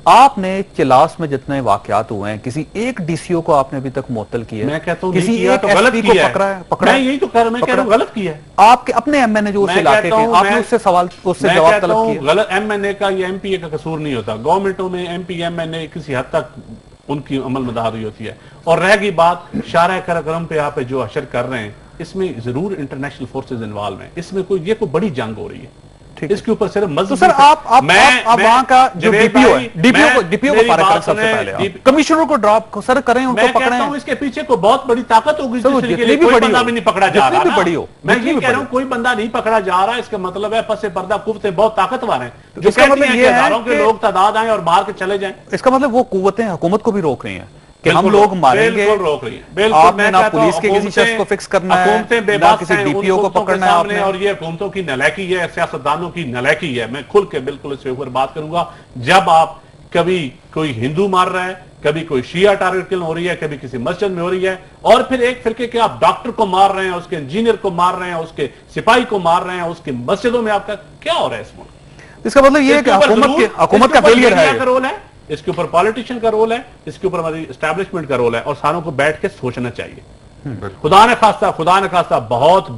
آپ نے چلاس میں جتنے واقعات ہوئے ہیں کسی ایک ڈی سی او کو آپ نے ابھی تک معطل کیا ہے؟ میں کہتا ہوں کسی ایک ایس پی کو پکڑا ہے؟ میں یہی تو کہہ رہا ہوں، میں کہہ رہا ہوں غلط کیا ہے. آپ کے اپنے ایم این اے جو اس علاقے کے آپ نے اس سے سوال اس سے جواب طلب کیا؟ غلط ایم این اے کا یا ایم پی اے کا قصور نہیں ہوتا. گورنمنٹوں میں ایم پی ایم این اے کسی حد تک ان کی عمل مداری ہوتی ہے. اور رہ گئی بات شارع کرم پہ آپ جو حشر کر رہے ہیں، اس میں ضرور انٹرنیشنل فورسز انوالو ہیں. اس میں یہ کوئی بڑی جنگ ہو رہی ہے. اس کے اوپر صرف مذہب. سر آپ وہاں کا جو ڈی پی او ہے، ڈی پی او کو فارغ کریں سب سے پہلے، کمشنر کو ڈراپ سر کریں، ان کو پکڑیں. میں کہتا ہوں اس کے پیچھے کوئی بہت بڑی طاقت ہوگی جس کے لیے کوئی بندہ بھی نہیں پکڑا جا رہا. میں یہ کہہ رہا ہوں کوئی بندہ نہیں پکڑا جا رہا. اس کا مطلب ہے پس پردہ قوتیں بہت طاقتور ہیں جو کہتی ہیں کہ ہزاروں کے لوگ تعداد آئیں اور باہر کے چلے جائیں. اس کا مطلب وہ قوتیں حکومت کو بھی روک رہی ہیں کہ ہم لوگ ماریں گے. آپ نے نہ پولیس کے کسی شخص کو فکس کرنا ہے، نہ کسی ڈی پی او کو پکڑنا ہے آپ نے. اور یہ حکومتوں کی نالاکی ہے، سیاستدانوں کی نالاکی ہے. میں کھل کے بالکل اس کے اوپر بات کروں گا. جب آپ کبھی کوئی ہندو مار رہا ہے، کبھی کوئی شیعہ ٹارگٹ کل ہو رہی ہے، کبھی کسی مسجد میں ہو رہی ہے، اور پھر ایک فرقے کے آپ ڈاکٹر کو مار رہے ہیں، اس کے انجینئر کو مار رہے ہیں، اس کے سپاہی کو مار رہے ہیں، اس کی مسجدوں میں آپ کا کیا ہو رہا ہے اس ملک؟ اس کا مطلب یہ ہے کہ حکومت کا فیلئر ہے. اس کے اوپر پالیٹیشن کا رول ہے، اس کے اوپر ہماری اسٹیبلشمنٹ کا رول ہے، اور ساروں کو بیٹھ کے سوچنا چاہیے. خدا نہ خواستہ بہت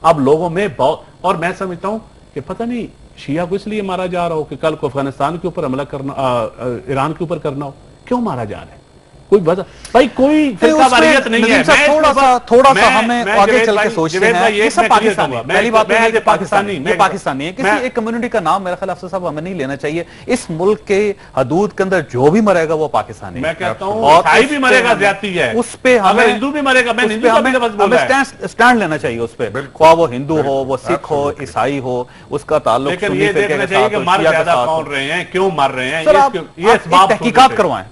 اب لوگوں میں بہت. اور میں سمجھتا ہوں کہ پتہ نہیں شیعہ کو اس لیے مارا جا رہا ہو کہ کل کو افغانستان کے اوپر حملہ کرنا، ایران کے اوپر کرنا ہو. کیوں مارا جا رہا ہے؟ کوئی وجہ بھائی کوئی فرقہ واریت نہیں ہے. تھوڑا سا ہمیں آگے چل کے سوچتے ہیں. یہ سب پاکستانی ہے. پہلی بات یہ پاکستانی ہے. کسی ایک کمیونٹی کا نام میرا خیال افسر صاحب ہمیں نہیں لینا چاہیے. اس ملک کے حدود کے اندر جو بھی مرے گا وہ پاکستانی ہے. میں کہتا ہوں عیسائی بھی مرے گا زیادتی ہے، اس پہ ہمیں ہندو بھی مرے گا. ہمیں سٹینڈ لینا چاہیے اس پہ، خواہ وہ ہندو ہو، وہ سکھ ہو، عیسائی ہو. اس کا تعلق لیکن یہ دیکھنا چاہیے کہ مر زیادہ کون رہے ہیں، کیوں مر رہے ہیں. یہ تحقیقات کروائیں.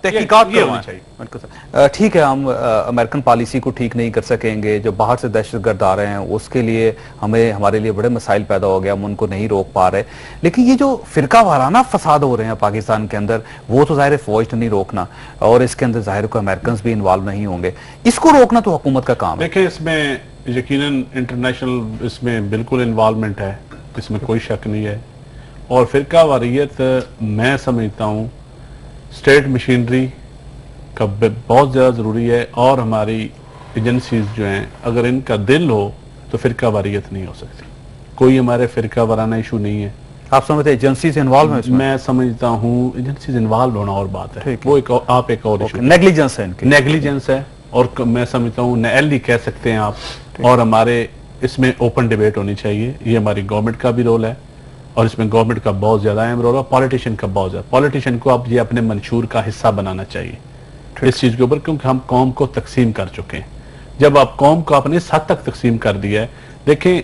ٹھیک ہے، ہم امریکن پالیسی کو ٹھیک نہیں کر سکیں گے. جو باہر سے دہشت گرد آ رہے ہیں اس کے لیے ہمارے لیے بڑے مسائل پیدا ہو گیا، ہم ان کو نہیں روک پا رہے. لیکن یہ جو فرقہ وارانہ فساد ہو رہے ہیں پاکستان کے اندر، وہ تو ظاہر فوج تو نہیں روکنا، اور اس کے اندر ظاہر کو امریکنز بھی انوالو نہیں ہوں گے. اس کو روکنا تو حکومت کا کام ہے. دیکھیں اس میں یقیناً انٹرنیشنل اس میں بالکل انوالومنٹ ہے، اس میں کوئی شک نہیں ہے. اور فرقہ واریت میں سمجھتا ہوں اسٹیٹ مشینری کا بہت زیادہ ضروری ہے. اور ہماری ایجنسیز جو ہیں اگر ان کا دل ہو تو فرقہ واریت نہیں ہو سکتی. کوئی ہمارے فرقہ وارانہ ایشو نہیں ہے. آپ سمجھتے ہیں ایجنسیز انوالو ہیں؟ میں سمجھتا ہوں ایجنسیز انوالو ہونا اور بات ہے، وہ آپ ایک اور ایشو نیگلیجنس ہے، نیگلیجنس ہے. اور میں سمجھتا ہوں نیلی کہہ سکتے ہیں آپ. اور ہمارے اس میں اوپن ڈیبیٹ ہونی چاہیے. یہ ہماری گورنمنٹ کا بھی رول ہے، اور اس میں گورنمنٹ کا بہت زیادہ اہم رول ہے. پالیٹیشین کا بہت زیادہ. پالیٹیشین کو اب یہ اپنے منشور کا حصہ بنانا چاہیے اس چیز کے اوپر، کیونکہ ہم قوم کو تقسیم کر چکے ہیں. جب آپ قوم کو اپنے حد تک تقسیم کر دیا ہے، دیکھیں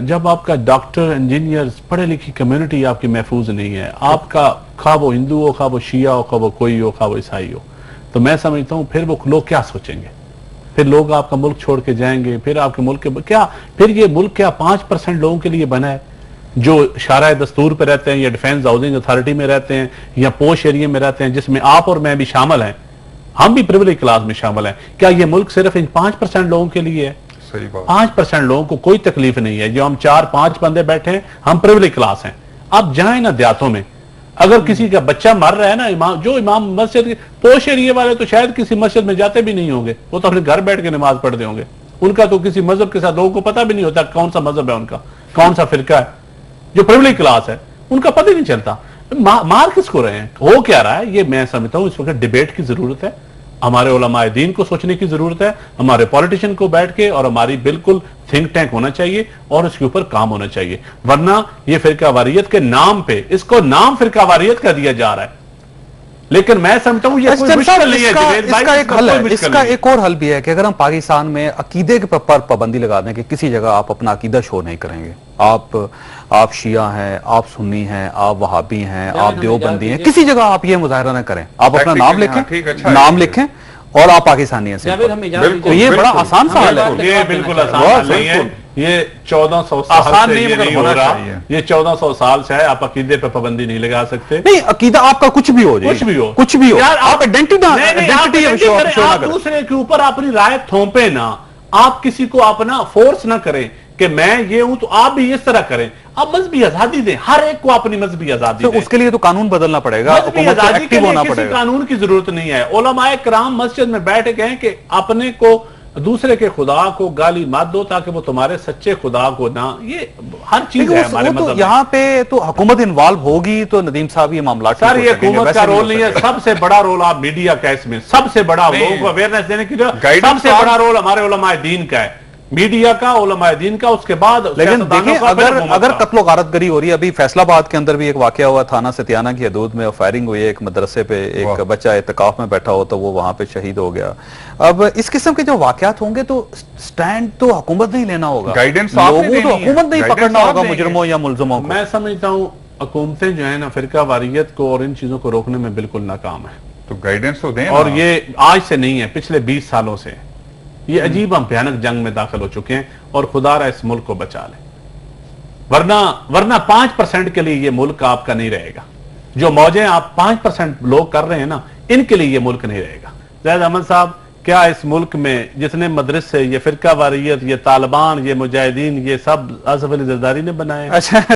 جب آپ کا ڈاکٹر، انجینئر، پڑھے لکھی کمیونٹی آپ کی محفوظ نہیں ہے، آپ کا خواہ وہ ہندو ہو، خواہ وہ شیعہ ہو، خواہ وہ کوئی ہو، خواہ وہ عیسائی ہو، تو میں سمجھتا ہوں پھر وہ لوگ کیا سوچیں گے؟ پھر لوگ آپ کا ملک چھوڑ کے جائیں گے. پھر آپ کے ملک کیا، پھر یہ ملک کیا 5% لوگوں کے لیے بنا ہے جو شارع دستور پہ رہتے ہیں، یا ڈیفینس ہاؤسنگ اتھارٹی میں رہتے ہیں، یا پوش ایریے میں رہتے ہیں، جس میں آپ اور میں بھی شامل ہیں. ہم بھی پریویلیج کلاس میں شامل ہیں. کیا یہ ملک صرف ان 5% لوگوں کے لیے ہے؟ 5% لوگوں کو کوئی تکلیف نہیں ہے. جو ہم 4-5 بندے بیٹھے ہیں، ہم پریویلیج کلاس ہیں. آپ جائیں نا دیہاتوں میں، اگر کسی کا بچہ مر رہا ہے نا، جو امام مسجد پوش ایریے والے تو شاید کسی مسجد میں جاتے بھی نہیں ہوں گے، وہ تو اپنے گھر بیٹھ کے نماز پڑھتے ہوں گے. ان کا تو کسی مذہب کے ساتھ لوگوں کو پتہ بھی نہیں ہوتا کون سا مذہب ہے ان کا، کون سا فرقہ ہے. جو پریویلیج کلاس ہے ان کا پتہ ہی نہیں چلتا. مار کس کو رہے ہیں، ہو کیا رہا ہے. یہ میں سمجھتا ہوں اس وقت ڈیبیٹ کی ضرورت ہے. ہمارے علماء دین کو سوچنے کی ضرورت ہے، ہمارے پولیٹیشین کو بیٹھ کے، اور ہماری بالکل تھنک ٹینک ہونا چاہیے اور اس کے اوپر کام ہونا چاہیے. ورنہ یہ فرقہ واریت کے نام پہ، اس کو نام فرقہ واریت کا دیا جا رہا ہے، لیکن میں سمجھتا ہوں یہ کوئی مشکل نہیں ہے. اس کا ایک اور حل بھی ہے کہ اگر ہم پاکستان میں عقیدے کے پر پابندی لگا دیں کہ کسی جگہ آپ اپنا عقیدہ شو نہیں کریں گے. آپ شیعہ ہیں، آپ سنی ہیں، آپ وہابی ہیں، آپ دیوبندی ہیں، کسی جگہ آپ یہ مظاہرہ نہ کریں. آپ اپنا نام لکھیں اور آپ پاکستانی ہیں. تو یہ بڑا آسان سا حل ہے. یہ بالکل آسان نہیں ہے. یہ 1400 سال سے یہ نہیں ہو رہا. یہ 1400 سال سے ہے. آپ عقیدے پہ پابندی نہیں لگا سکتے. نہیں، عقیدہ آپ کا کچھ بھی ہو جائے، کچھ بھی ہو، آپ دوسرے کے اوپر اپنی رائے تھوپے نہ. آپ کسی کو اپنا فورس نہ کریں کہ میں یہ ہوں تو آپ بھی اس طرح کریں. آپ مذہبی آزادی دیں, ہر ایک کو اپنی مذہبی آزادی تو دیں. اس کے لیے تو قانون بدلنا پڑے گا, مذہبی حکومت کو آزادی کے ایکٹیو لیے ہونا کسی پڑے گا. قانون کی ضرورت نہیں ہے. علماء کرام مسجد میں بیٹھ گئے ہیں کہ اپنے کو دوسرے کے خدا کو گالی مت دو تاکہ وہ تمہارے سچے خدا کو نہ, یہ ہر چیز ہے ہمارے مذہب میں. یہاں پہ تو حکومت انوالو ہوگی تو ندیم صاحب یہ معاملات سر یہ حکومت کا رول نہیں ہے, سب سے بڑا رول آپ میڈیا کا, اس میں سب سے بڑا لوگوں کو اویئرنیس دینے کی سب سے بڑا رول ہمارے علماء دین کا ہے, میڈیا کا, علماء دین کا, اس کے بعد. لیکن دیکھیں اگر قتل و غارت گری ہو رہی ہے, ابھی فیصل آباد کے اندر بھی ایک واقعہ ہوا, تھانہ ستیانہ کی حدود میں فائرنگ ہوئی ہے ایک مدرسے پہ, ایک بچہ اعتکاف میں بیٹھا ہو تو وہ وہاں پہ شہید ہو گیا. اب اس قسم کے جو واقعات ہوں گے تو سٹینڈ تو حکومت نہیں لینا ہوگا, لوگوں تو حکومت نہیں پکڑنا ہوگا مجرموں یا ملزموں کو. میں سمجھتا ہوں حکومتیں جو ہیں نا فرقہ واریت کو اور ان چیزوں کو روکنے میں بالکل ناکام ہے. تو گائیڈنس تو دیں, اور یہ آج سے نہیں ہے, پچھلے 20 سالوں سے یہ عجیب ہم بھیانک جنگ میں داخل ہو چکے ہیں, اور خدا را اس ملک کو بچا لے, ورنہ 5% کے لیے یہ ملک آپ کا نہیں رہے گا. جو موجیں آپ 5% لوگ کر رہے ہیں نا, ان کے لیے یہ ملک نہیں رہے گا. زید احمد صاحب, کیا اس ملک میں جتنے مدرسے, یہ فرقہ واریت, یہ طالبان, یہ مجاہدین, یہ سب آصف علی زرداری نے بنائے ہیں؟